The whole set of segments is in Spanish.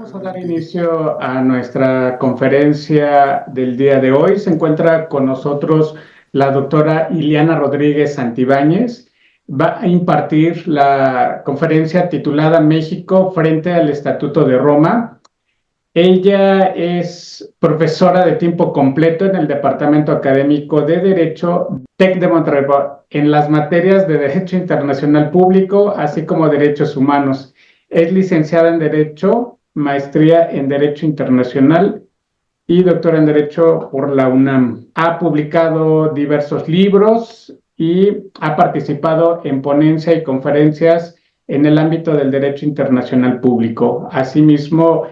Vamos a dar inicio a nuestra conferencia del día de hoy. Se encuentra con nosotros la doctora Iliana Rodríguez Santibáñez. Va a impartir la conferencia titulada México frente al Estatuto de Roma. Ella es profesora de tiempo completo en el Departamento Académico de Derecho TEC de Monterrey en las materias de Derecho Internacional Público, así como Derechos Humanos. Es licenciada en Derecho, maestría en Derecho Internacional y doctora en Derecho por la UNAM. Ha publicado diversos libros y ha participado en ponencias y conferencias en el ámbito del Derecho Internacional Público. Asimismo,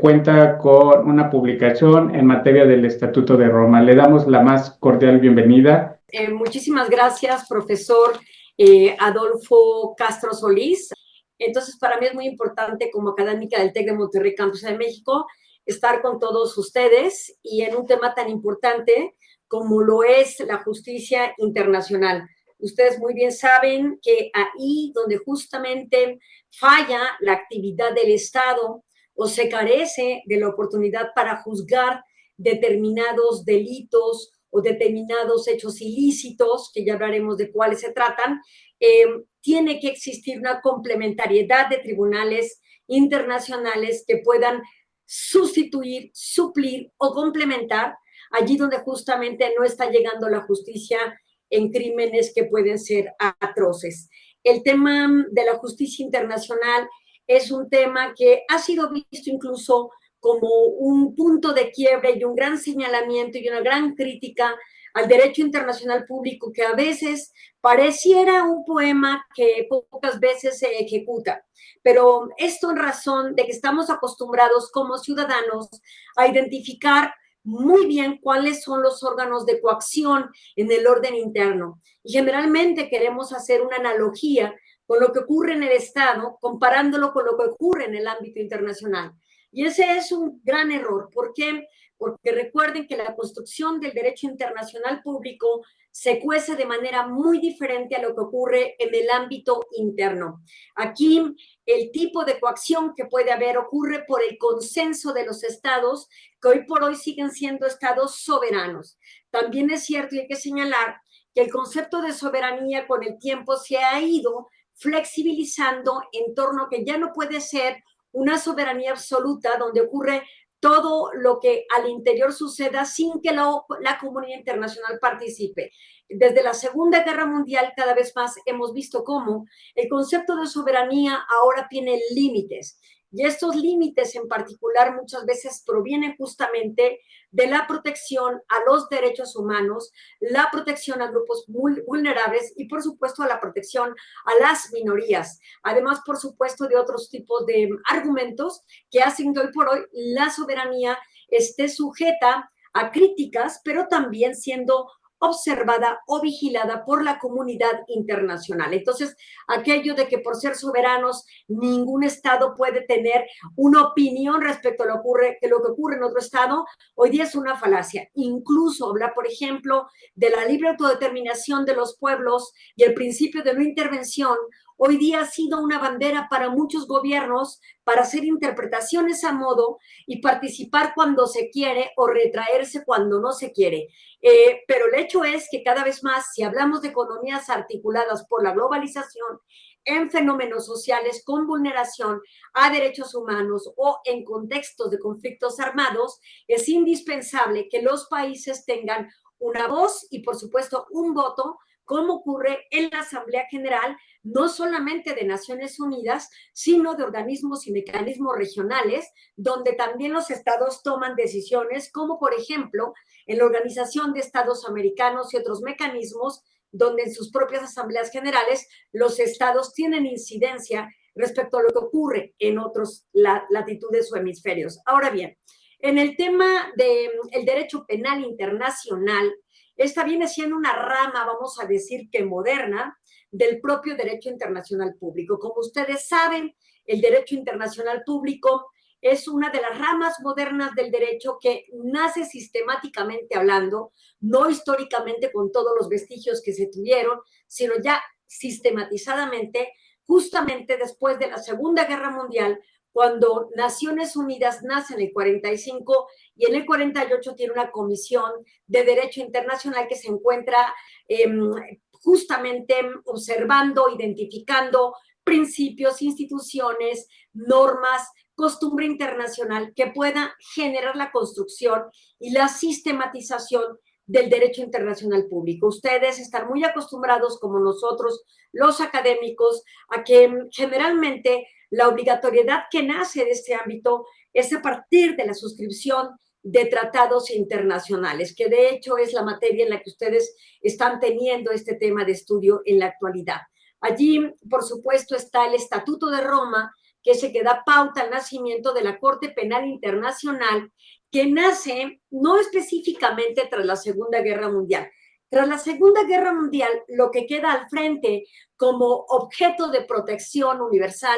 cuenta con una publicación en materia del Estatuto de Roma. Le damos la más cordial bienvenida. Muchísimas gracias, profesor Adolfo Castro Solís. Entonces, para mí es muy importante como académica del TEC de Monterrey, Campus de México, estar con todos ustedes y en un tema tan importante como lo es la justicia internacional. Ustedes muy bien saben que ahí donde justamente falla la actividad del Estado o se carece de la oportunidad para juzgar determinados delitos o determinados hechos ilícitos, que ya hablaremos de cuáles se tratan, tiene que existir una complementariedad de tribunales internacionales que puedan sustituir, suplir o complementar allí donde justamente no está llegando la justicia en crímenes que pueden ser atroces. El tema de la justicia internacional es un tema que ha sido visto incluso como un punto de quiebre y un gran señalamiento y una gran crítica al derecho internacional público que a veces pareciera un poema que pocas veces se ejecuta. Pero esto en razón de que estamos acostumbrados como ciudadanos a identificar muy bien cuáles son los órganos de coacción en el orden interno. Y generalmente queremos hacer una analogía con lo que ocurre en el Estado, comparándolo con lo que ocurre en el ámbito internacional. Y ese es un gran error. ¿Por qué? Porque recuerden que la construcción del derecho internacional público se cuece de manera muy diferente a lo que ocurre en el ámbito interno. Aquí el tipo de coacción que puede haber ocurre por el consenso de los estados, que hoy por hoy siguen siendo estados soberanos. También es cierto y hay que señalar que el concepto de soberanía con el tiempo se ha ido flexibilizando en torno a que ya no puede ser una soberanía absoluta donde ocurre todo lo que al interior suceda sin que la comunidad internacional participe. Desde la Segunda Guerra Mundial cada vez más hemos visto cómo el concepto de soberanía ahora tiene límites. Y estos límites en particular muchas veces provienen justamente de la protección a los derechos humanos, la protección a grupos muy vulnerables y por supuesto a la protección a las minorías. Además, por supuesto, de otros tipos de argumentos que hacen que hoy por hoy la soberanía esté sujeta a críticas, pero también siendo observada o vigilada por la comunidad internacional. Entonces, aquello de que por ser soberanos ningún Estado puede tener una opinión respecto a lo que ocurre en otro Estado, hoy día es una falacia. Incluso hablar, por ejemplo, de la libre autodeterminación de los pueblos y el principio de no intervención, hoy día ha sido una bandera para muchos gobiernos para hacer interpretaciones a modo y participar cuando se quiere o retraerse cuando no se quiere. Pero el hecho es que cada vez más, si hablamos de economías articuladas por la globalización, en fenómenos sociales con vulneración a derechos humanos o en contextos de conflictos armados, es indispensable que los países tengan una voz y, por supuesto, un voto, como ocurre en la Asamblea General, no solamente de Naciones Unidas, sino de organismos y mecanismos regionales, donde también los estados toman decisiones, como por ejemplo en la Organización de Estados Americanos y otros mecanismos, donde en sus propias asambleas generales los estados tienen incidencia respecto a lo que ocurre en otras latitudes o hemisferios. Ahora bien, en el tema del derecho penal internacional, esta viene siendo una rama, vamos a decir que moderna, del propio derecho internacional público. Como ustedes saben, el derecho internacional público es una de las ramas modernas del derecho que nace sistemáticamente hablando, no históricamente con todos los vestigios que se tuvieron, sino ya sistematizadamente, justamente después de la Segunda Guerra Mundial, cuando Naciones Unidas nace en el 45 y en el 48 tiene una comisión de derecho internacional que se encuentra justamente observando, identificando principios, instituciones, normas, costumbre internacional que pueda generar la construcción y la sistematización del derecho internacional público. Ustedes están muy acostumbrados, como nosotros, los académicos, a que generalmente la obligatoriedad que nace de este ámbito es a partir de la suscripción de tratados internacionales, que de hecho es la materia en la que ustedes están teniendo este tema de estudio en la actualidad. Allí, por supuesto, está el Estatuto de Roma, que es el que da pauta al nacimiento de la Corte Penal Internacional, que nace no específicamente tras la Segunda Guerra Mundial. Tras la Segunda Guerra Mundial, lo que queda al frente como objeto de protección universal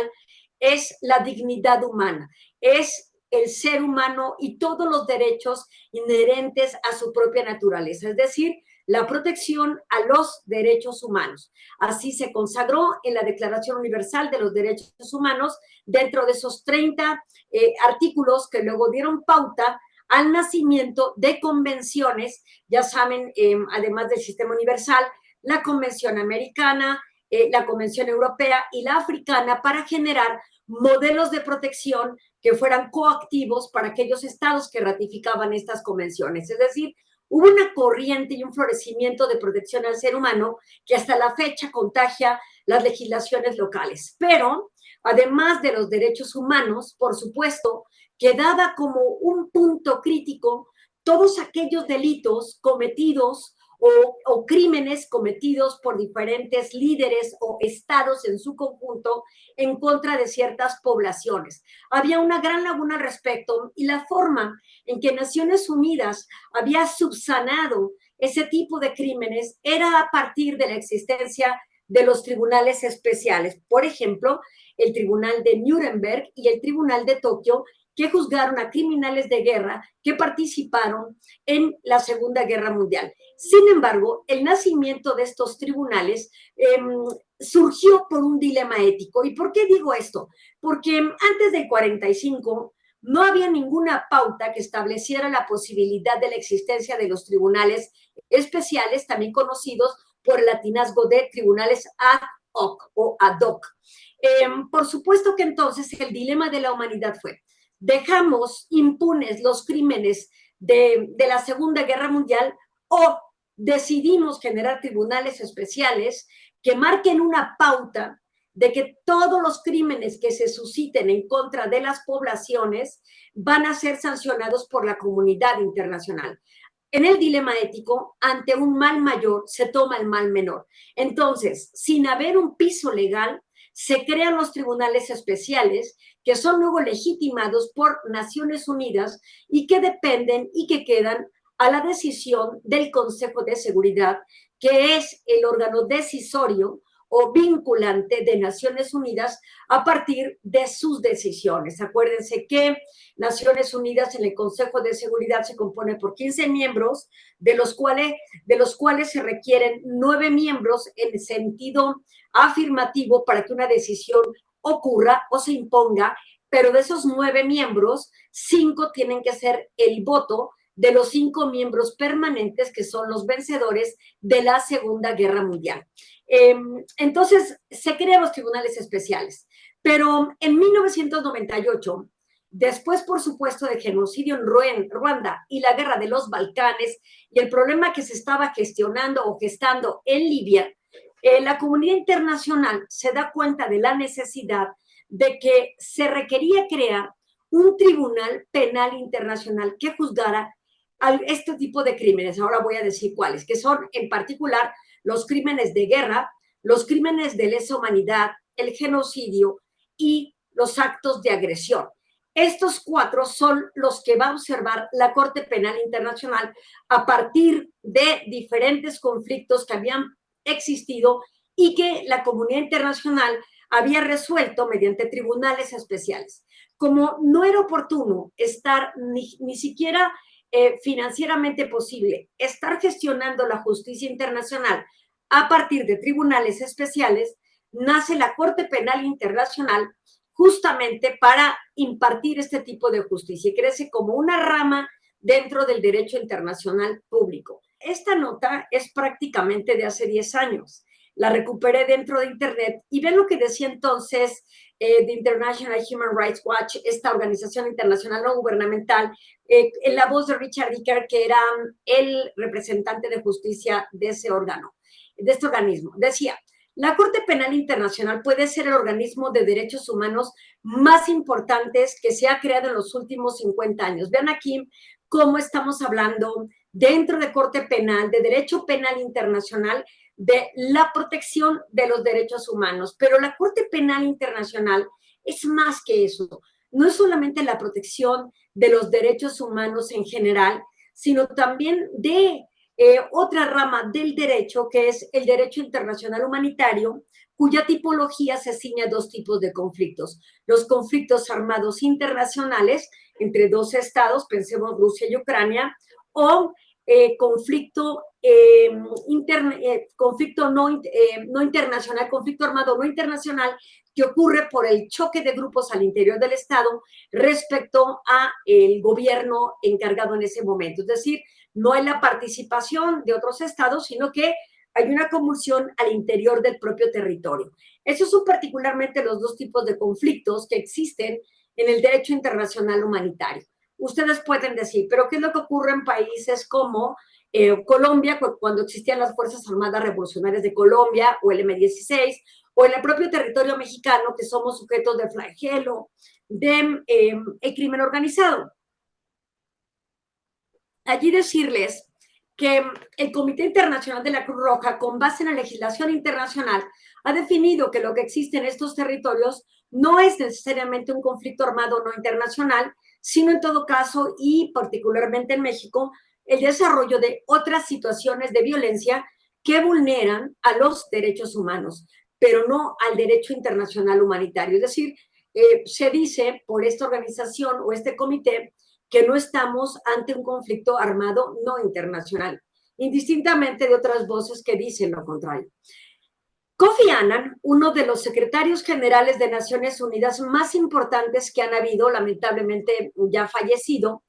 es la dignidad humana, es el ser humano y todos los derechos inherentes a su propia naturaleza, es decir, la protección a los derechos humanos. Así se consagró en la Declaración Universal de los Derechos Humanos, dentro de esos 30 artículos que luego dieron pauta al nacimiento de convenciones, ya saben, además del sistema universal, la Convención Americana, la Convención Europea y la Africana, para generar modelos de protección que fueran coactivos para aquellos estados que ratificaban estas convenciones. Es decir, hubo una corriente y un florecimiento de protección al ser humano que hasta la fecha contagia las legislaciones locales. Pero, además de los derechos humanos, por supuesto, quedaba como un punto crítico todos aquellos delitos cometidos o crímenes cometidos por diferentes líderes o estados en su conjunto en contra de ciertas poblaciones. Había una gran laguna al respecto y la forma en que Naciones Unidas había subsanado ese tipo de crímenes era a partir de la existencia de los tribunales especiales. Por ejemplo, el Tribunal de Nuremberg y el Tribunal de Tokio, que juzgaron a criminales de guerra que participaron en la Segunda Guerra Mundial. Sin embargo, el nacimiento de estos tribunales surgió por un dilema ético. ¿Y por qué digo esto? Porque antes del 45 no había ninguna pauta que estableciera la posibilidad de la existencia de los tribunales especiales, también conocidos por el latinazgo de tribunales ad hoc o ad hoc. Por supuesto que entonces el dilema de la humanidad fue: dejamos impunes los crímenes de la Segunda Guerra Mundial o decidimos generar tribunales especiales que marquen una pauta de que todos los crímenes que se susciten en contra de las poblaciones van a ser sancionados por la comunidad internacional. En el dilema ético, ante un mal mayor, se toma el mal menor. Entonces, sin haber un piso legal, se crean los tribunales especiales que son luego legitimados por Naciones Unidas y que dependen y que quedan a la decisión del Consejo de Seguridad, que es el órgano decisorio o vinculante de Naciones Unidas a partir de sus decisiones. Acuérdense que Naciones Unidas en el Consejo de Seguridad se compone por 15 miembros, de los cuales se requieren 9 miembros en sentido afirmativo para que una decisión ocurra o se imponga, pero de esos 9 miembros, 5 tienen que ser el voto de los 5 miembros permanentes, que son los vencedores de la Segunda Guerra Mundial. Entonces, se crean los tribunales especiales. Pero en 1998, después, por supuesto, de genocidio en Ruanda y la guerra de los Balcanes y el problema que se estaba gestionando o gestando en Libia, la comunidad internacional se da cuenta de la necesidad de que se requería crear un tribunal penal internacional que juzgara este tipo de crímenes. Ahora voy a decir cuáles, que son en particular los crímenes de guerra, los crímenes de lesa humanidad, el genocidio y los actos de agresión. Estos 4 son los que va a observar la Corte Penal Internacional a partir de diferentes conflictos que habían existido y que la comunidad internacional había resuelto mediante tribunales especiales. Como no era oportuno estar ni siquiera financieramente posible estar gestionando la justicia internacional a partir de tribunales especiales, nace la Corte Penal Internacional justamente para impartir este tipo de justicia y crece como una rama dentro del derecho internacional público. Esta nota es prácticamente de hace 10 años. La recuperé dentro de Internet y ven lo que decía entonces The International Human Rights Watch, esta organización internacional no gubernamental, en la voz de Richard Dicker, que era el representante de justicia de ese órgano, de este organismo. Decía, la Corte Penal Internacional puede ser el organismo de derechos humanos más importantes que se ha creado en los últimos 50 años. Vean aquí cómo estamos hablando dentro de Corte Penal, de Derecho Penal Internacional, de la protección de los derechos humanos. Pero la Corte Penal Internacional es más que eso. No es solamente la protección de los derechos humanos en general, sino también de otra rama del derecho, que es el derecho internacional humanitario, cuya tipología se ciña a dos tipos de conflictos. Los conflictos armados internacionales entre dos estados, pensemos Rusia y Ucrania, o conflicto no internacional, conflicto armado no internacional, que ocurre por el choque de grupos al interior del Estado respecto a el gobierno encargado en ese momento. Es decir, no hay la participación de otros estados, sino que hay una convulsión al interior del propio territorio. Esos son particularmente los dos tipos de conflictos que existen en el derecho internacional humanitario. Ustedes pueden decir, pero ¿qué es lo que ocurre en países como Colombia, cuando existían las Fuerzas Armadas Revolucionarias de Colombia o el M-16, o en el propio territorio mexicano, que somos sujetos de flagelo, de crimen organizado? Allí decirles que el Comité Internacional de la Cruz Roja, con base en la legislación internacional, ha definido que lo que existe en estos territorios no es necesariamente un conflicto armado no internacional, sino en todo caso, y particularmente en México, el desarrollo de otras situaciones de violencia que vulneran a los derechos humanos, pero no al derecho internacional humanitario. Es decir, se dice por esta organización o este comité que no estamos ante un conflicto armado no internacional, indistintamente de otras voces que dicen lo contrario. Kofi Annan, uno de los secretarios generales de Naciones Unidas más importantes que han habido, lamentablemente ya fallecido,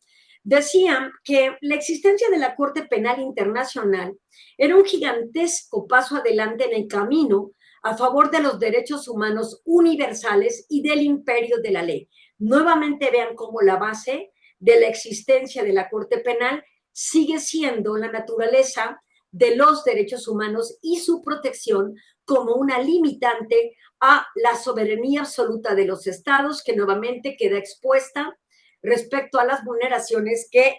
decía que la existencia de la Corte Penal Internacional era un gigantesco paso adelante en el camino a favor de los derechos humanos universales y del imperio de la ley. Nuevamente vean cómo la base de la existencia de la Corte Penal sigue siendo la naturaleza de los derechos humanos y su protección como una limitante a la soberanía absoluta de los estados, que nuevamente queda expuesta respecto a las vulneraciones que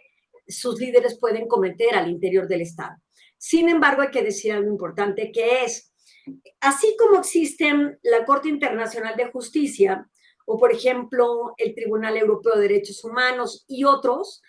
sus líderes pueden cometer al interior del Estado. Sin embargo, hay que decir algo importante, que es, así como existen la Corte Internacional de Justicia, o por ejemplo el Tribunal Europeo de Derechos Humanos y otros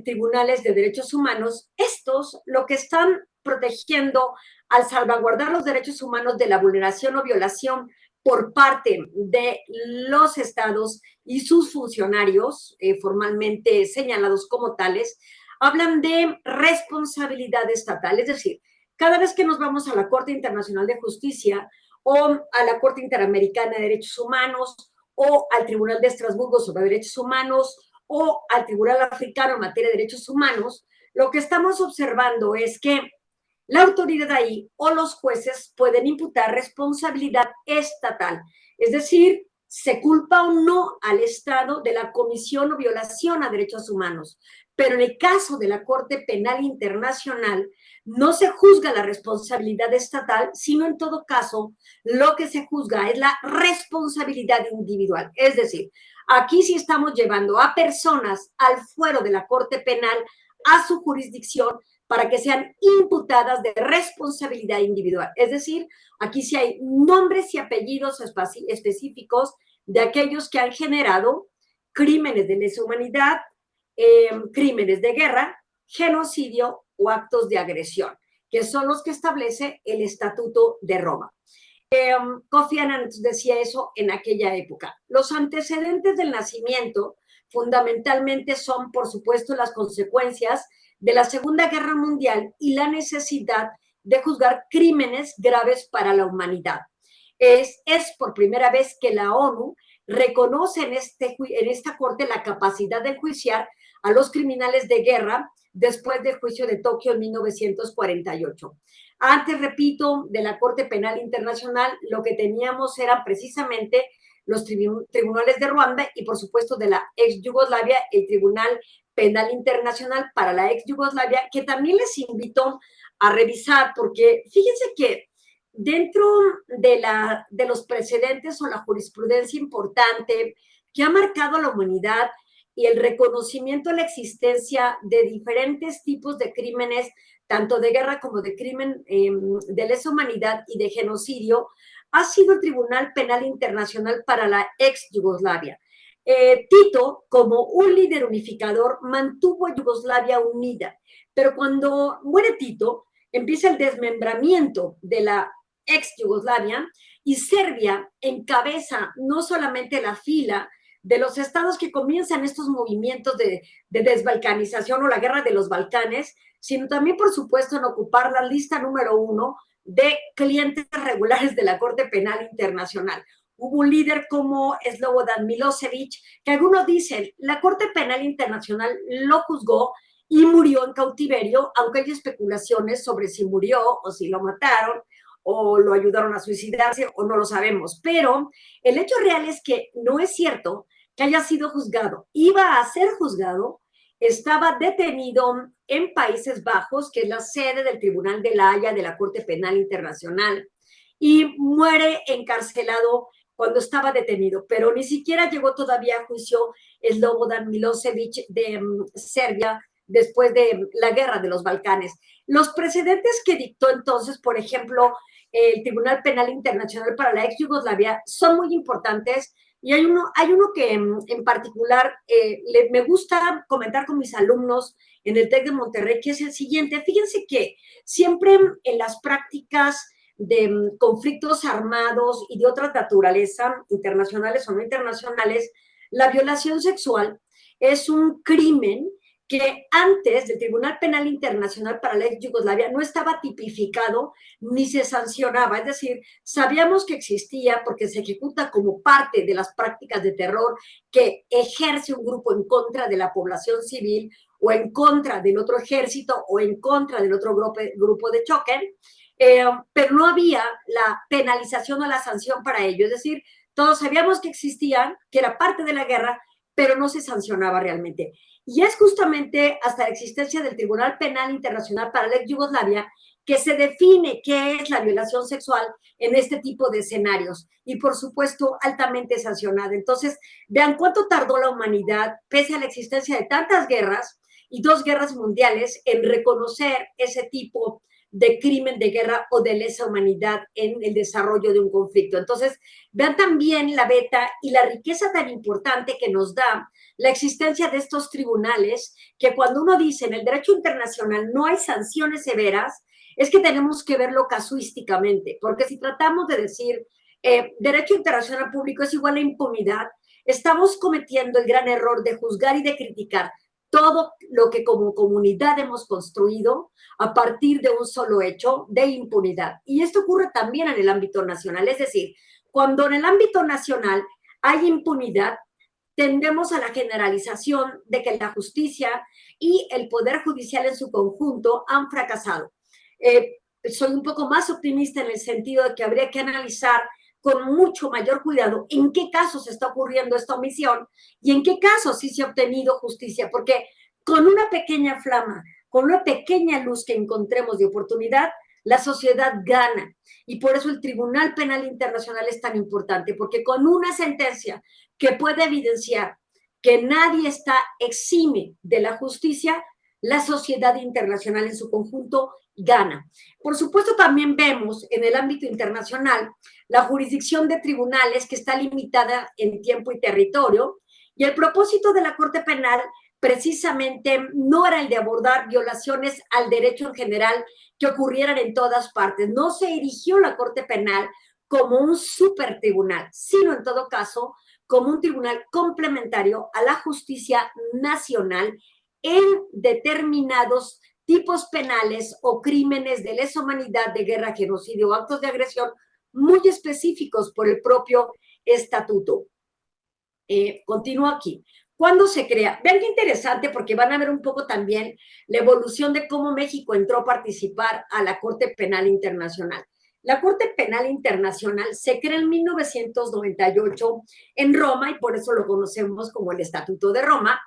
tribunales de derechos humanos, estos lo que están protegiendo al salvaguardar los derechos humanos de la vulneración o violación por parte de los estados y sus funcionarios, formalmente señalados como tales, hablan de responsabilidad estatal. Es decir, cada vez que nos vamos a la Corte Internacional de Justicia o a la Corte Interamericana de Derechos Humanos o al Tribunal de Estrasburgo sobre Derechos Humanos o al Tribunal Africano en materia de derechos humanos, lo que estamos observando es que la autoridad ahí o los jueces pueden imputar responsabilidad estatal, es decir, se culpa o no al Estado de la comisión o violación a derechos humanos. Pero en el caso de la Corte Penal Internacional, no se juzga la responsabilidad estatal, sino en todo caso, lo que se juzga es la responsabilidad individual. Es decir, aquí sí estamos llevando a personas al fuero de la Corte Penal, a su jurisdicción, para que sean imputadas de responsabilidad individual. Es decir, aquí sí hay nombres y apellidos específicos de aquellos que han generado crímenes de lesa humanidad, crímenes de guerra, genocidio o actos de agresión, que son los que establece el Estatuto de Roma. Kofi Annan decía eso en aquella época. Los antecedentes del nacimiento fundamentalmente son, por supuesto, las consecuencias de la Segunda Guerra Mundial y la necesidad de juzgar crímenes graves para la humanidad. Es por primera vez que la ONU reconoce en esta corte la capacidad de enjuiciar a los criminales de guerra después del juicio de Tokio en 1948. Antes, repito, de la Corte Penal Internacional, lo que teníamos eran precisamente los tribunales de Ruanda y, por supuesto, de la ex Yugoslavia, el Tribunal Penal Internacional para la ex Yugoslavia, que también les invito a revisar, porque fíjense que dentro de los precedentes o la jurisprudencia importante que ha marcado a la humanidad y el reconocimiento de la existencia de diferentes tipos de crímenes, tanto de guerra como de crimen de lesa humanidad y de genocidio, ha sido el Tribunal Penal Internacional para la ex Yugoslavia. Tito, como un líder unificador, mantuvo a Yugoslavia unida, pero cuando muere Tito, empieza el desmembramiento de la ex Yugoslavia y Serbia encabeza no solamente la fila de los estados que comienzan estos movimientos de desbalcanización o la guerra de los Balcanes, sino también, por supuesto, en ocupar la lista número 1 de clientes regulares de la Corte Penal Internacional. Hubo un líder como Slobodan Milosevic, que algunos dicen, la Corte Penal Internacional lo juzgó y murió en cautiverio, aunque hay especulaciones sobre si murió o si lo mataron o lo ayudaron a suicidarse o no lo sabemos. Pero el hecho real es que no es cierto que haya sido juzgado. Iba a ser juzgado, estaba detenido en Países Bajos, que es la sede del Tribunal de la Haya de la Corte Penal Internacional, y muere encarcelado cuando estaba detenido, pero ni siquiera llegó todavía a juicio Slobodan Milosevic de Serbia después de la guerra de los Balcanes. Los precedentes que dictó entonces, por ejemplo, el Tribunal Penal Internacional para la ex Yugoslavia son muy importantes y hay uno que en particular me gusta comentar con mis alumnos en el TEC de Monterrey, que es el siguiente. Fíjense que siempre en las prácticas de conflictos armados y de otra naturaleza, internacionales o no internacionales, la violación sexual es un crimen que antes del Tribunal Penal Internacional para la ex Yugoslavia no estaba tipificado ni se sancionaba. Es decir, sabíamos que existía porque se ejecuta como parte de las prácticas de terror que ejerce un grupo en contra de la población civil o en contra del otro ejército o en contra del otro grupo de choque, pero no había la penalización o la sanción para ello. Es decir, todos sabíamos que existían, que era parte de la guerra, pero no se sancionaba realmente. Y es justamente hasta la existencia del Tribunal Penal Internacional para la ex Yugoslavia que se define qué es la violación sexual en este tipo de escenarios y, por supuesto, altamente sancionada. Entonces, vean cuánto tardó la humanidad, pese a la existencia de tantas guerras y 2 guerras mundiales, en reconocer ese tipo de crimen de guerra o de lesa humanidad en el desarrollo de un conflicto. Entonces, vean también la beta y la riqueza tan importante que nos da la existencia de estos tribunales, que cuando uno dice en el derecho internacional no hay sanciones severas, es que tenemos que verlo casuísticamente, porque si tratamos de decir derecho internacional público es igual a impunidad, estamos cometiendo el gran error de juzgar y de criticar todo lo que como comunidad hemos construido a partir de un solo hecho de impunidad. Y esto ocurre también en el ámbito nacional, es decir, cuando en el ámbito nacional hay impunidad, tendemos a la generalización de que la justicia y el poder judicial en su conjunto han fracasado. Soy un poco más optimista en el sentido de que habría que analizar con mucho mayor cuidado en qué casos está ocurriendo esta omisión y en qué casos sí se ha obtenido justicia, porque con una pequeña flama, con una pequeña luz que encontremos de oportunidad, la sociedad gana. Y por eso el Tribunal Penal Internacional es tan importante, porque con una sentencia que puede evidenciar que nadie está exime de la justicia, la sociedad internacional en su conjunto gana. Por supuesto, también vemos en el ámbito internacional la jurisdicción de tribunales que está limitada en tiempo y territorio, y el propósito de la Corte Penal precisamente no era el de abordar violaciones al derecho en general que ocurrieran en todas partes. No se erigió la Corte Penal como un supertribunal, sino en todo caso como un tribunal complementario a la justicia nacional en determinados tipos penales o crímenes de lesa humanidad, de guerra, genocidio o actos de agresión muy específicos por el propio estatuto. Continúo aquí. ¿Cuándo se crea? Vean qué interesante, porque van a ver un poco también la evolución de cómo México entró a participar a la Corte Penal Internacional. La Corte Penal Internacional se crea en 1998 en Roma, y por eso lo conocemos como el Estatuto de Roma,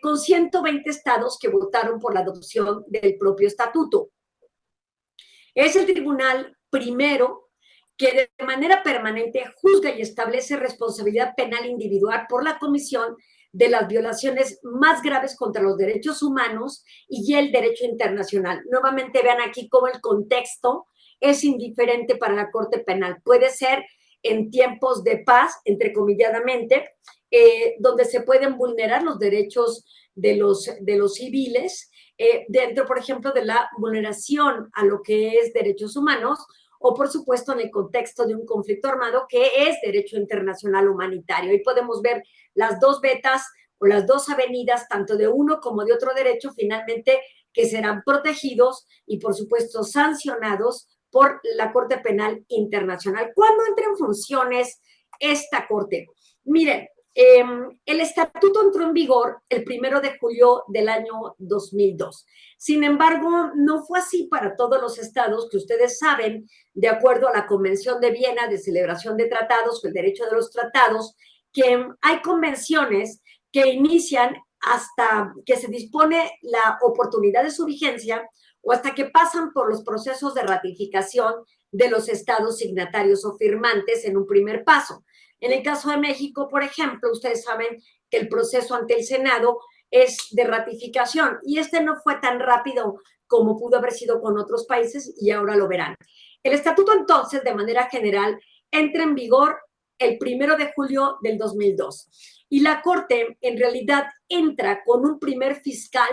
con 120 estados que votaron por la adopción del propio estatuto. Es el tribunal primero que de manera permanente juzga y establece responsabilidad penal individual por la comisión de las violaciones más graves contra los derechos humanos y el derecho internacional. Nuevamente vean aquí cómo el contexto es indiferente para la Corte Penal. Puede ser en tiempos de paz, entrecomilladamente, donde se pueden vulnerar los derechos de los civiles, dentro, por ejemplo, de la vulneración a lo que es derechos humanos, o por supuesto en el contexto de un conflicto armado que es derecho internacional humanitario. Ahí podemos ver las dos vetas o las dos avenidas, tanto de uno como de otro derecho, finalmente que serán protegidos y por supuesto sancionados por la Corte Penal Internacional. ¿Cuándo entra en funciones esta Corte? Miren, el estatuto entró en vigor el 1 de julio del año 2002. Sin embargo, no fue así para todos los estados, que ustedes saben, de acuerdo a la Convención de Viena de celebración de tratados, el derecho de los tratados, que hay convenciones que inician hasta que se dispone la oportunidad de su vigencia o hasta que pasan por los procesos de ratificación de los estados signatarios o firmantes en un primer paso. En el caso de México, por ejemplo, ustedes saben que el proceso ante el Senado es de ratificación y este no fue tan rápido como pudo haber sido con otros países y ahora lo verán. El estatuto entonces, de manera general, entra en vigor el 1 de julio del 2002 y la Corte en realidad entra con un primer fiscal,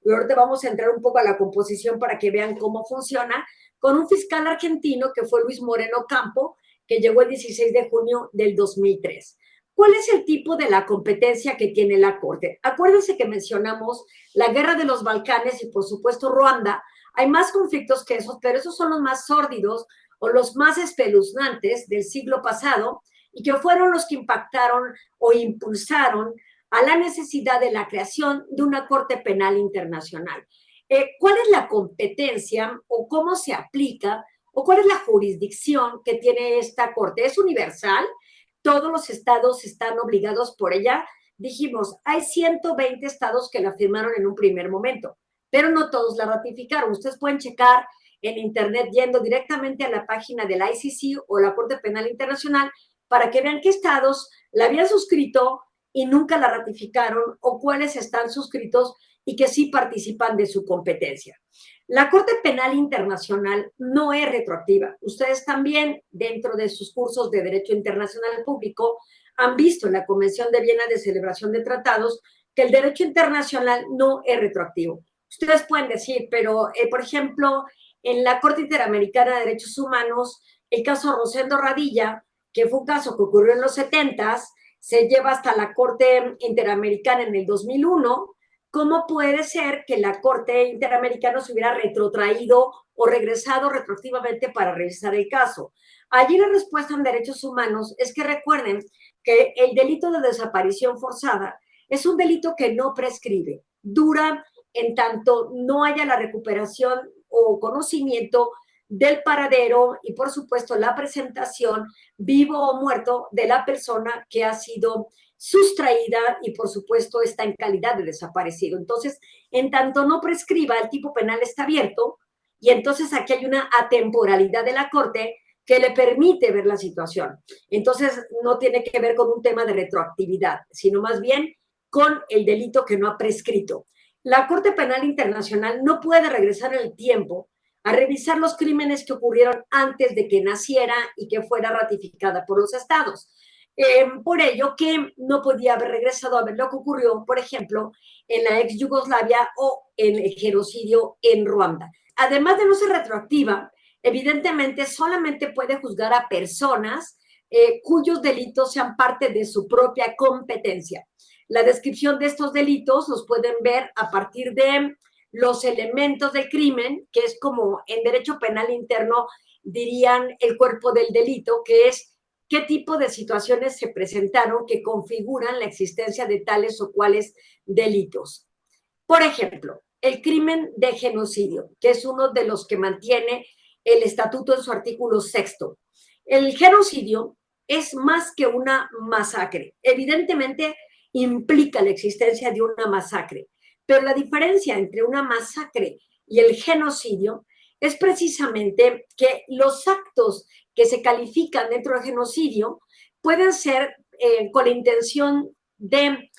y ahorita vamos a entrar un poco a la composición para que vean cómo funciona, con un fiscal argentino que fue Luis Moreno Campo, que llegó el 16 de junio del 2003. ¿Cuál es el tipo de la competencia que tiene la Corte? Acuérdense que mencionamos la guerra de los Balcanes y por supuesto Ruanda. Hay más conflictos que esos, pero esos son los más sórdidos o los más espeluznantes del siglo pasado y que fueron los que impactaron o impulsaron a la necesidad de la creación de una Corte Penal Internacional. ¿Cuál es la competencia o cómo se aplica o cuál es la jurisdicción que tiene esta Corte? ¿Es universal? ¿Todos los estados están obligados por ella? Dijimos, hay 120 estados que la firmaron en un primer momento, pero no todos la ratificaron. Ustedes pueden checar en internet yendo directamente a la página del ICC o la Corte Penal Internacional para que vean qué estados la habían suscrito y nunca la ratificaron o cuáles están suscritos y que sí participan de su competencia. La Corte Penal Internacional no es retroactiva. Ustedes también, dentro de sus cursos de Derecho Internacional Público, han visto en la Convención de Viena de Celebración de Tratados que el derecho internacional no es retroactivo. Ustedes pueden decir, pero, por ejemplo, en la Corte Interamericana de Derechos Humanos, el caso Rosendo Radilla, que fue un caso que ocurrió en los 70s, se lleva hasta la Corte Interamericana en el 2001. ¿Cómo puede ser que la Corte Interamericana se hubiera retrotraído o regresado retroactivamente para revisar el caso? Allí la respuesta en derechos humanos es que recuerden que el delito de desaparición forzada es un delito que no prescribe, dura en tanto no haya la recuperación o conocimiento del paradero y, por supuesto, la presentación, vivo o muerto, de la persona que ha sido sustraída y, por supuesto, está en calidad de desaparecido. Entonces, en tanto no prescriba, el tipo penal está abierto y entonces aquí hay una atemporalidad de la Corte que le permite ver la situación. Entonces, no tiene que ver con un tema de retroactividad, sino más bien con el delito que no ha prescrito. La Corte Penal Internacional no puede regresar en el tiempo a revisar los crímenes que ocurrieron antes de que naciera y que fuera ratificada por los estados. Por ello que no podía haber regresado a ver lo que ocurrió, por ejemplo, en la ex Yugoslavia o en el genocidio en Ruanda. Además de no ser retroactiva, evidentemente solamente puede juzgar a personas cuyos delitos sean parte de su propia competencia. La descripción de estos delitos los pueden ver a partir de los elementos del crimen, que es como en derecho penal interno dirían el cuerpo del delito, que es qué tipo de situaciones se presentaron que configuran la existencia de tales o cuales delitos. Por ejemplo, el crimen de genocidio, que es uno de los que mantiene el estatuto en su artículo 6. El genocidio es más que una masacre. Evidentemente implica la existencia de una masacre, pero la diferencia entre una masacre y el genocidio es precisamente que los actos que se califican dentro del genocidio pueden ser con la intención de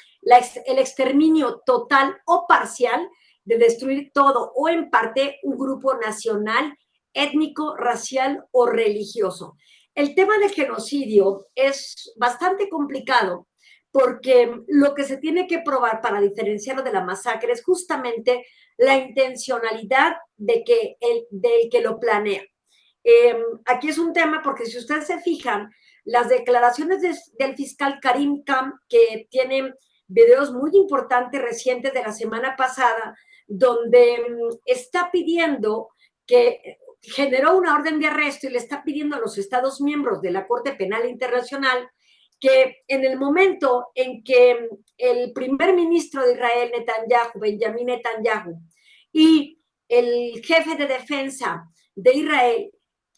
el exterminio total o parcial, de destruir todo o en parte un grupo nacional, étnico, racial o religioso. El tema del genocidio es bastante complicado porque lo que se tiene que probar para diferenciarlo de la masacre es justamente la intencionalidad del que lo planea. Aquí es un tema porque si ustedes se fijan, las declaraciones del fiscal Karim Khan, que tiene videos muy importantes recientes de la semana pasada, donde está pidiendo que generó una orden de arresto y le está pidiendo a los Estados miembros de la Corte Penal Internacional que en el momento en que el primer ministro de Israel, Netanyahu, Benjamín Netanyahu, y el jefe de defensa de Israel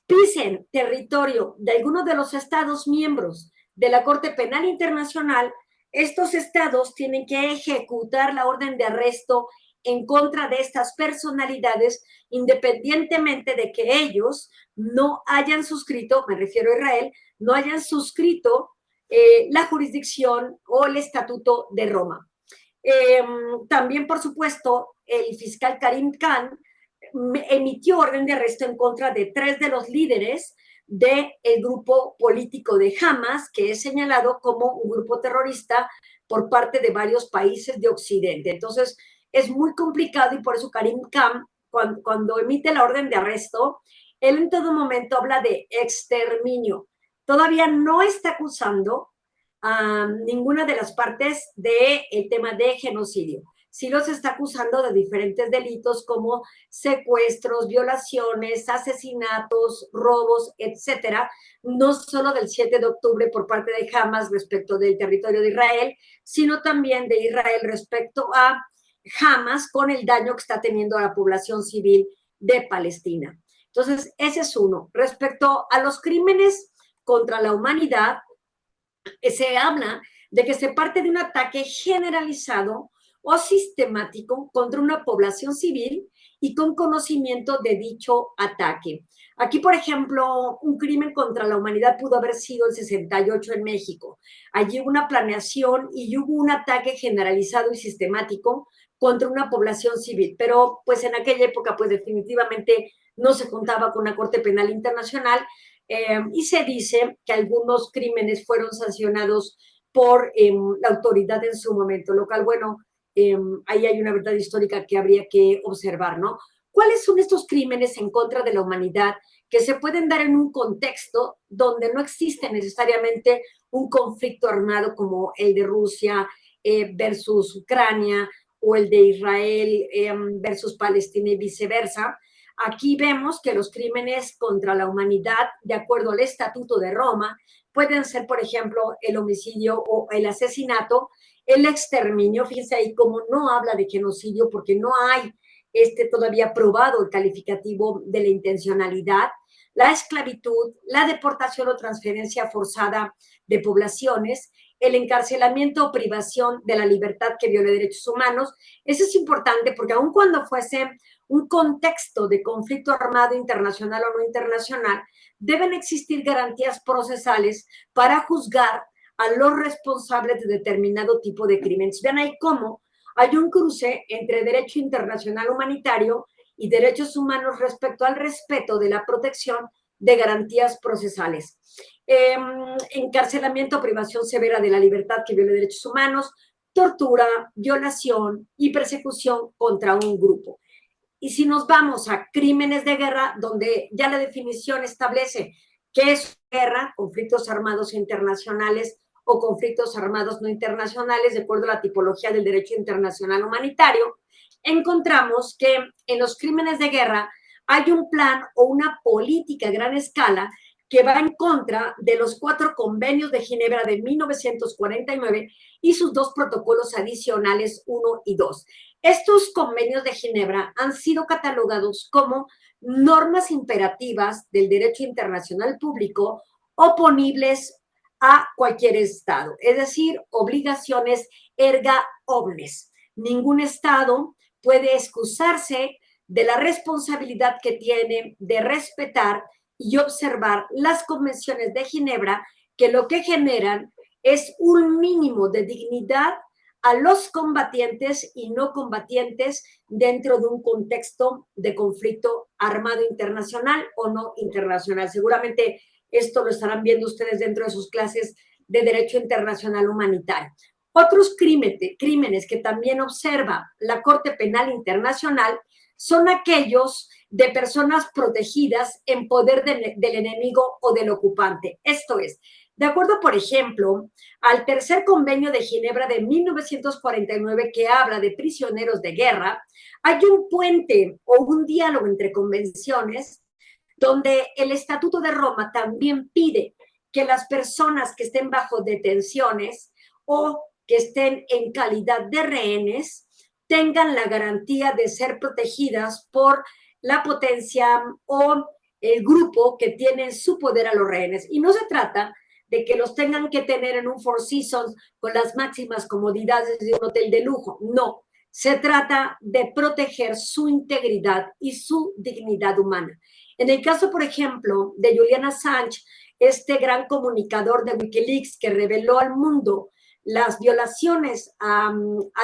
pisen territorio de algunos de los Estados miembros de la Corte Penal Internacional, estos estados tienen que ejecutar la orden de arresto en contra de estas personalidades, independientemente de que ellos no hayan suscrito, me refiero a Israel, no hayan suscrito la jurisdicción o el Estatuto de Roma. También, por supuesto, el fiscal Karim Khan emitió orden de arresto en contra de 3 de los líderes del grupo político de Hamas, que es señalado como un grupo terrorista por parte de varios países de Occidente. Entonces, es muy complicado y por eso Karim Khan, cuando emite la orden de arresto, él en todo momento habla de exterminio. Todavía no está acusando a ninguna de las partes del tema de genocidio. Sí los está acusando de diferentes delitos como secuestros, violaciones, asesinatos, robos, etcétera, no solo del 7 de octubre por parte de Hamas respecto del territorio de Israel, sino también de Israel respecto a Hamas con el daño que está teniendo a la población civil de Palestina. Entonces, ese es uno. Respecto a los crímenes contra la humanidad, se habla de que se parte de un ataque generalizado o sistemático contra una población civil y con conocimiento de dicho ataque. Aquí, por ejemplo, un crimen contra la humanidad pudo haber sido el 68 en México. Allí hubo una planeación y hubo un ataque generalizado y sistemático contra una población civil, pero pues en aquella época pues definitivamente no se contaba con una Corte Penal Internacional y se dice que algunos crímenes fueron sancionados por la autoridad en su momento, lo cual, bueno, ahí hay una verdad histórica que habría que observar, ¿no? ¿Cuáles son estos crímenes en contra de la humanidad que se pueden dar en un contexto donde no existe necesariamente un conflicto armado como el de Rusia versus Ucrania o el de Israel versus Palestina y viceversa? Aquí vemos que los crímenes contra la humanidad, de acuerdo al Estatuto de Roma, pueden ser, por ejemplo, el homicidio o el asesinato, el exterminio. Fíjense ahí cómo no habla de genocidio porque no hay todavía probado el calificativo de la intencionalidad, la esclavitud, la deportación o transferencia forzada de poblaciones, el encarcelamiento o privación de la libertad que viole derechos humanos. Eso es importante porque aun cuando fuese un contexto de conflicto armado internacional o no internacional, deben existir garantías procesales para juzgar a los responsables de determinado tipo de crímenes. Vean ahí cómo hay un cruce entre derecho internacional humanitario y derechos humanos respecto al respeto de la protección de garantías procesales. Encarcelamiento o privación severa de la libertad que viole derechos humanos, tortura, violación y persecución contra un grupo. Y si nos vamos a crímenes de guerra, donde ya la definición establece qué es guerra, conflictos armados internacionales o conflictos armados no internacionales, de acuerdo a la tipología del derecho internacional humanitario, encontramos que en los crímenes de guerra hay un plan o una política a gran escala que va en contra de los 4 convenios de Ginebra de 1949 y sus 2 protocolos adicionales 1 y 2. Estos convenios de Ginebra han sido catalogados como normas imperativas del derecho internacional público oponibles a cualquier Estado, es decir, obligaciones erga omnes. Ningún Estado puede excusarse de la responsabilidad que tiene de respetar y observar las convenciones de Ginebra, que lo que generan es un mínimo de dignidad a los combatientes y no combatientes dentro de un contexto de conflicto armado internacional o no internacional. Seguramente esto lo estarán viendo ustedes dentro de sus clases de Derecho Internacional Humanitario. Otros crímenes que también observa la Corte Penal Internacional son aquellos de personas protegidas en poder del enemigo o del ocupante. Esto es, de acuerdo, por ejemplo, al tercer convenio de Ginebra de 1949 que habla de prisioneros de guerra, hay un puente o un diálogo entre convenciones donde el Estatuto de Roma también pide que las personas que estén bajo detenciones o que estén en calidad de rehenes tengan la garantía de ser protegidas por la potencia o el grupo que tiene en su poder a los rehenes. Y no se trata de que los tengan que tener en un Four Seasons con las máximas comodidades de un hotel de lujo. No, se trata de proteger su integridad y su dignidad humana. En el caso, por ejemplo, de Julian Assange, este gran comunicador de Wikileaks que reveló al mundo las violaciones a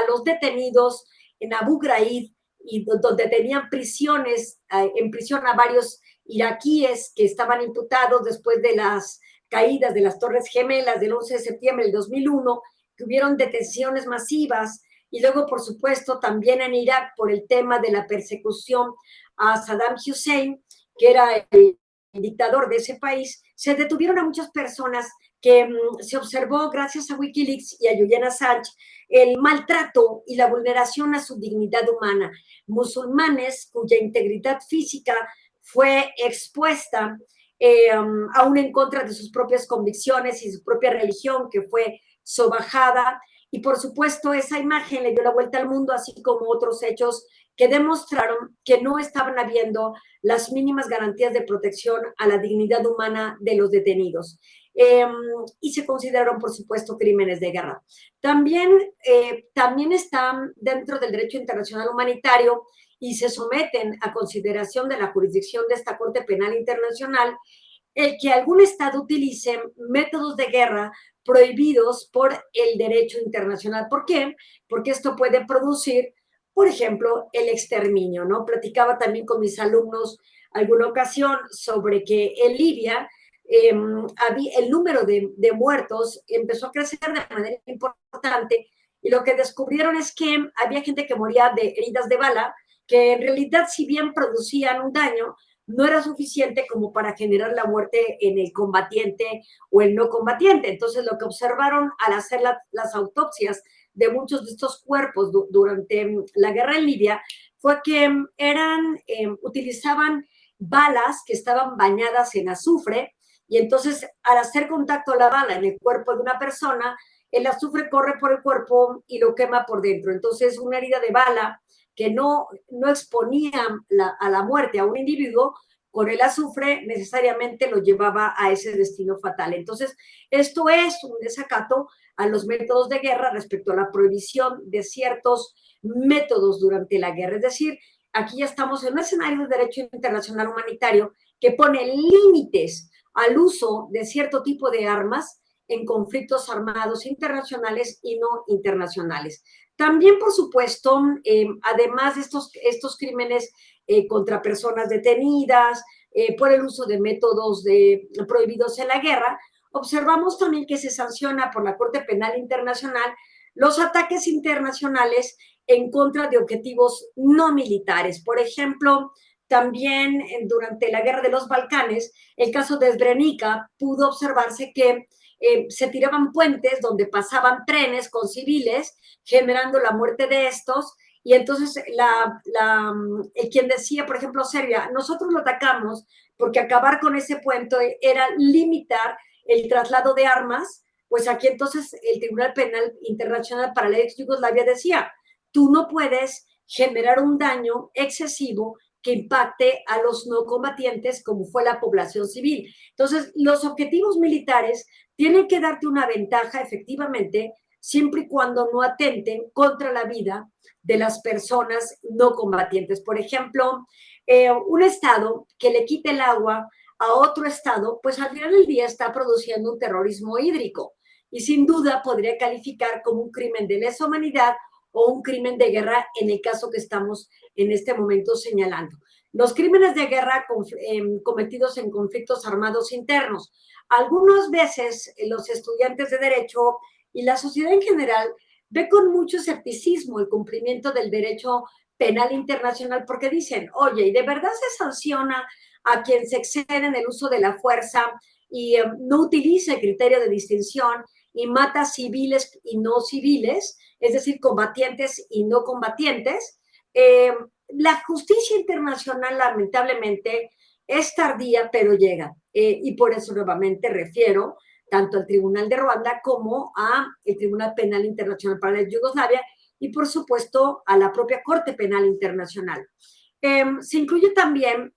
los detenidos en Abu Ghraib y donde tenían en prisión a varios iraquíes que estaban imputados después de las caídas de las Torres Gemelas del 11 de septiembre del 2001, que hubieron detenciones masivas, y luego, por supuesto, también en Irak por el tema de la persecución a Saddam Hussein, que era el dictador de ese país. Se detuvieron a muchas personas que se observó, gracias a Wikileaks y a Julian Assange, el maltrato y la vulneración a su dignidad humana. Musulmanes cuya integridad física fue expuesta aún en contra de sus propias convicciones y su propia religión, que fue sobajada. Y por supuesto, esa imagen le dio la vuelta al mundo, así como otros hechos que demostraron que no estaban habiendo las mínimas garantías de protección a la dignidad humana de los detenidos. Y se consideraron, por supuesto, crímenes de guerra. También están dentro del derecho internacional humanitario y se someten a consideración de la jurisdicción de esta Corte Penal Internacional el que algún Estado utilice métodos de guerra prohibidos por el derecho internacional. ¿Por qué? Porque esto puede producir, por ejemplo, el exterminio, ¿no? Platicaba también con mis alumnos alguna ocasión sobre que en Libia el número de muertos empezó a crecer de manera importante y lo que descubrieron es que había gente que moría de heridas de bala, que en realidad, si bien producían un daño, no era suficiente como para generar la muerte en el combatiente o el no combatiente. Entonces, lo que observaron al hacer las autopsias de muchos de estos cuerpos durante la guerra en Libia fue que utilizaban balas que estaban bañadas en azufre y entonces al hacer contacto la bala en el cuerpo de una persona, el azufre corre por el cuerpo y lo quema por dentro. Entonces, una herida de bala que no exponía a la muerte a un individuo, con el azufre necesariamente lo llevaba a ese destino fatal. Entonces, esto es un desacato a los métodos de guerra respecto a la prohibición de ciertos métodos durante la guerra. Es decir, aquí ya estamos en un escenario de derecho internacional humanitario que pone límites al uso de cierto tipo de armas en conflictos armados internacionales y no internacionales. También, por supuesto, además de estos crímenes contra personas detenidas, por el uso de métodos prohibidos en la guerra, observamos también que se sanciona por la Corte Penal Internacional los ataques internacionales en contra de objetivos no militares. Por ejemplo, también durante la Guerra de los Balcanes, el caso de Srebrenica, pudo observarse que se tiraban puentes donde pasaban trenes con civiles, generando la muerte de estos, y entonces quien decía, por ejemplo, Serbia, nosotros lo atacamos porque acabar con ese puente era limitar el traslado de armas. Pues aquí entonces el Tribunal Penal Internacional para la ex Yugoslavia decía, tú no puedes generar un daño excesivo que impacte a los no combatientes como fue la población civil. Entonces, los objetivos militares tienen que darte una ventaja efectivamente siempre y cuando no atenten contra la vida de las personas no combatientes. Por ejemplo, un estado que le quite el agua a otro estado, pues al final del día está produciendo un terrorismo hídrico y sin duda podría calificar como un crimen de lesa humanidad o un crimen de guerra en el caso que estamos en este momento señalando. Los crímenes de guerra cometidos en conflictos armados internos. Algunas veces los estudiantes de Derecho y la sociedad en general ve con mucho escepticismo el cumplimiento del derecho penal internacional porque dicen, oye, ¿y de verdad se sanciona a quien se excede en el uso de la fuerza y no utiliza el criterio de distinción y mata civiles y no civiles, es decir, combatientes y no combatientes? La justicia internacional, lamentablemente, es tardía, pero llega. Y por eso nuevamente refiero tanto al Tribunal de Ruanda como al Tribunal Penal Internacional para la Yugoslavia y, por supuesto, a la propia Corte Penal Internacional. Se incluye también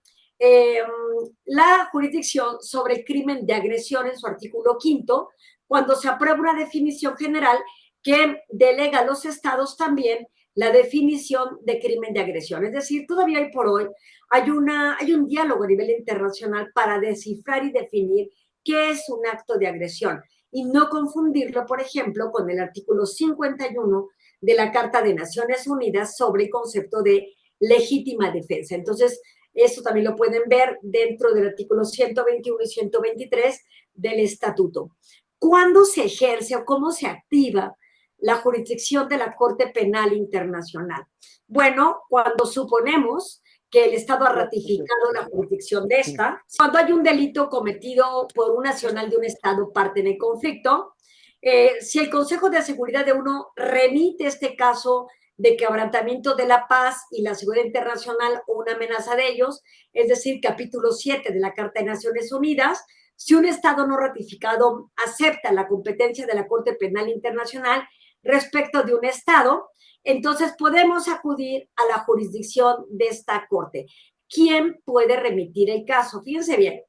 la jurisdicción sobre el crimen de agresión en su artículo 5, cuando se aprueba una definición general que delega a los estados también la definición de crimen de agresión. Es decir, todavía hoy por hoy hay un diálogo a nivel internacional para descifrar y definir qué es un acto de agresión y no confundirlo, por ejemplo, con el artículo 51 de la Carta de Naciones Unidas sobre el concepto de legítima defensa. Entonces, eso también lo pueden ver dentro del artículo 121 y 123 del estatuto. ¿Cuándo se ejerce o cómo se activa la jurisdicción de la Corte Penal Internacional? Bueno, cuando suponemos que el Estado ha ratificado la jurisdicción de esta, cuando hay un delito cometido por un nacional de un Estado parte en el conflicto, si el Consejo de Seguridad de uno remite este caso de quebrantamiento de la paz y la seguridad internacional o una amenaza de ellos, es decir, capítulo 7 de la Carta de Naciones Unidas, si un Estado no ratificado acepta la competencia de la Corte Penal Internacional respecto de un Estado, entonces podemos acudir a la jurisdicción de esta Corte. ¿Quién puede remitir el caso? Fíjense bien,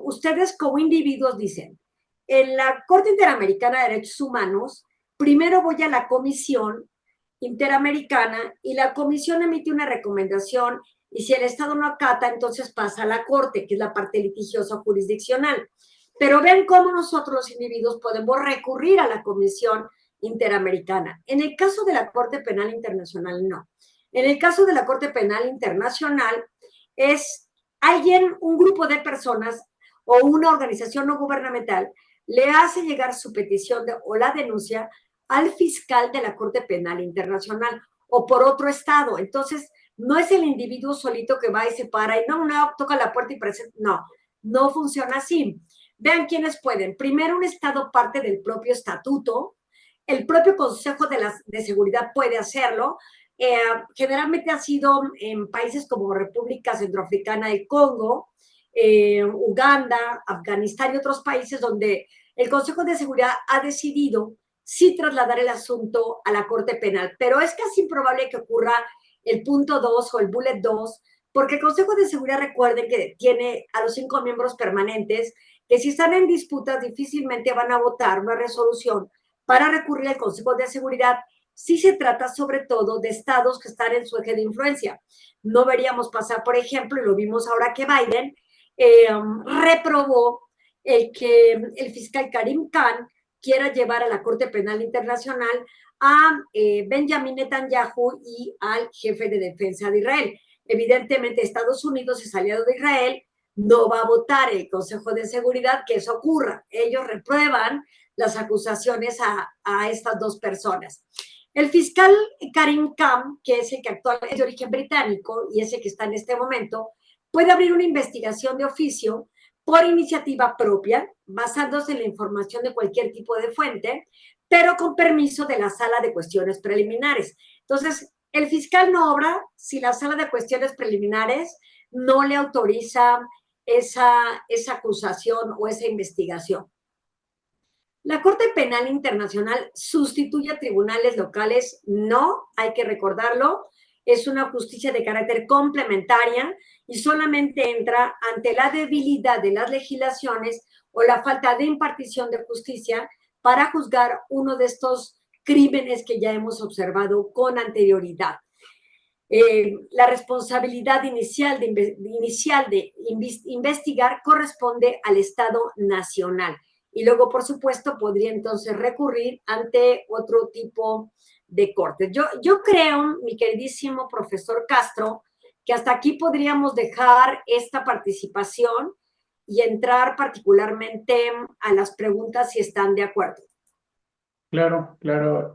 ustedes como individuos dicen, en la Corte Interamericana de Derechos Humanos, primero voy a la Comisión Interamericana y la Comisión emite una recomendación y si el Estado no acata, entonces pasa a la Corte, que es la parte litigiosa jurisdiccional. Pero ven cómo nosotros los individuos podemos recurrir a la Comisión Interamericana. En el caso de la Corte Penal Internacional, no. En el caso de la Corte Penal Internacional, es alguien, un grupo de personas o una organización no gubernamental le hace llegar su petición o la denuncia al fiscal de la Corte Penal Internacional o por otro estado. Entonces, no es el individuo solito que va y se para y no, toca la puerta y presenta. No, no funciona así. Vean quiénes pueden. Primero, un estado parte del propio estatuto. El propio Consejo de Seguridad puede hacerlo. Generalmente ha sido en países como República Centroafricana del Congo, Uganda, Afganistán y otros países donde el Consejo de Seguridad ha decidido sí trasladar el asunto a la Corte Penal, pero es casi improbable que ocurra el punto 2 o el bullet 2, porque el Consejo de Seguridad, recuerden que tiene a los 5 miembros permanentes, que si están en disputas difícilmente van a votar una resolución para recurrir al Consejo de Seguridad si se trata sobre todo de estados que están en su eje de influencia. No veríamos pasar, por ejemplo, y lo vimos ahora que Biden reprobó el que el fiscal Karim Khan quiera llevar a la Corte Penal Internacional a Benjamin Netanyahu y al jefe de defensa de Israel. Evidentemente, Estados Unidos es aliado de Israel, no va a votar el Consejo de Seguridad que eso ocurra. Ellos reprueban las acusaciones a estas dos personas. El fiscal Karim Khan, que es el que actualmente es de origen británico y es el que está en este momento, puede abrir una investigación de oficio por iniciativa propia, basándose en la información de cualquier tipo de fuente, pero con permiso de la Sala de Cuestiones Preliminares. Entonces, el fiscal no obra si la Sala de Cuestiones Preliminares no le autoriza esa acusación o esa investigación. La Corte Penal Internacional sustituye a tribunales locales, no, hay que recordarlo, es una justicia de carácter complementaria y solamente entra ante la debilidad de las legislaciones o la falta de impartición de justicia para juzgar uno de estos crímenes que ya hemos observado con anterioridad. La responsabilidad inicial de investigar corresponde al Estado nacional. Y luego, por supuesto, podría entonces recurrir ante otro tipo de corte. Yo creo, mi queridísimo profesor Castro, que hasta aquí podríamos dejar esta participación y entrar particularmente a las preguntas si están de acuerdo. Claro, claro.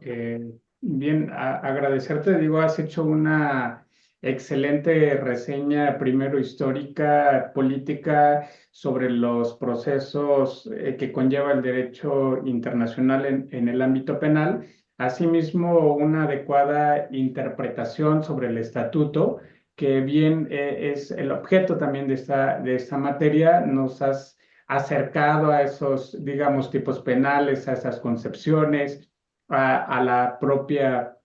Bien, agradecerte, digo, has hecho una excelente reseña, primero histórica, política, sobre los procesos que conlleva el derecho internacional en el ámbito penal. Asimismo, una adecuada interpretación sobre el estatuto, que bien es el objeto también de esta materia. Nos has acercado a esos, digamos, tipos penales, a esas concepciones, a la propia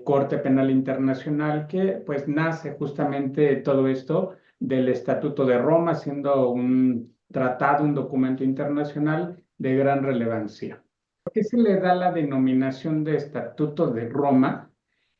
Corte Penal Internacional, que pues nace justamente todo esto del Estatuto de Roma, siendo un tratado, un documento internacional de gran relevancia. ¿Por qué se le da la denominación de Estatuto de Roma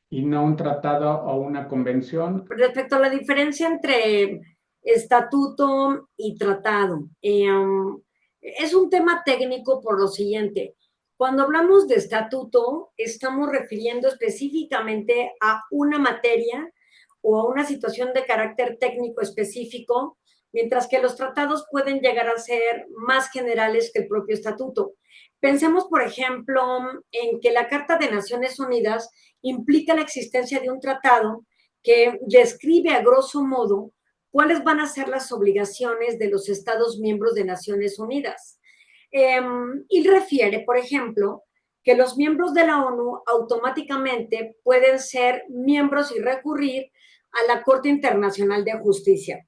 y no un tratado o una convención? Respecto a la diferencia entre estatuto y tratado, es un tema técnico por lo siguiente. Cuando hablamos de estatuto, estamos refiriendo específicamente a una materia o a una situación de carácter técnico específico, mientras que los tratados pueden llegar a ser más generales que el propio estatuto. Pensemos, por ejemplo, en que la Carta de Naciones Unidas implica la existencia de un tratado que describe a grosso modo cuáles van a ser las obligaciones de los Estados miembros de Naciones Unidas. Y refiere, por ejemplo, que los miembros de la ONU automáticamente pueden ser miembros y recurrir a la Corte Internacional de Justicia.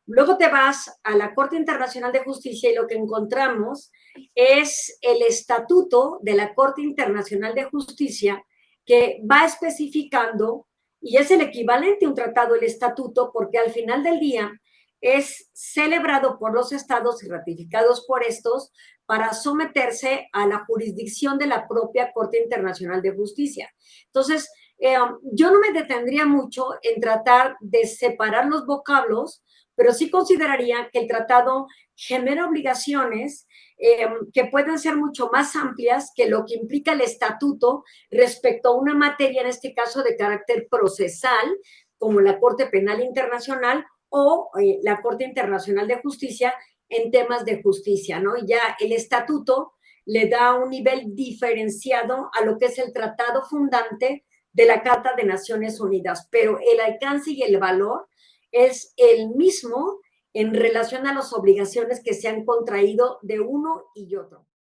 Luego te vas a la Corte Internacional de Justicia y lo que encontramos es el estatuto de la Corte Internacional de Justicia que va especificando, y es el equivalente a un tratado, el estatuto, porque al final del día es celebrado por los estados y ratificados por estos para someterse a la jurisdicción de la propia Corte Internacional de Justicia. Entonces, yo no me detendría mucho en tratar de separar los vocablos, pero sí consideraría que el tratado genera obligaciones que pueden ser mucho más amplias que lo que implica el estatuto respecto a una materia, en este caso de carácter procesal, como la Corte Penal Internacional o la Corte Internacional de Justicia en temas de justicia, ¿no? Y ya el estatuto le da un nivel diferenciado a lo que es el tratado fundante de la Carta de Naciones Unidas, pero el alcance y el valor es el mismo en relación a las obligaciones que se han contraído de uno y otro.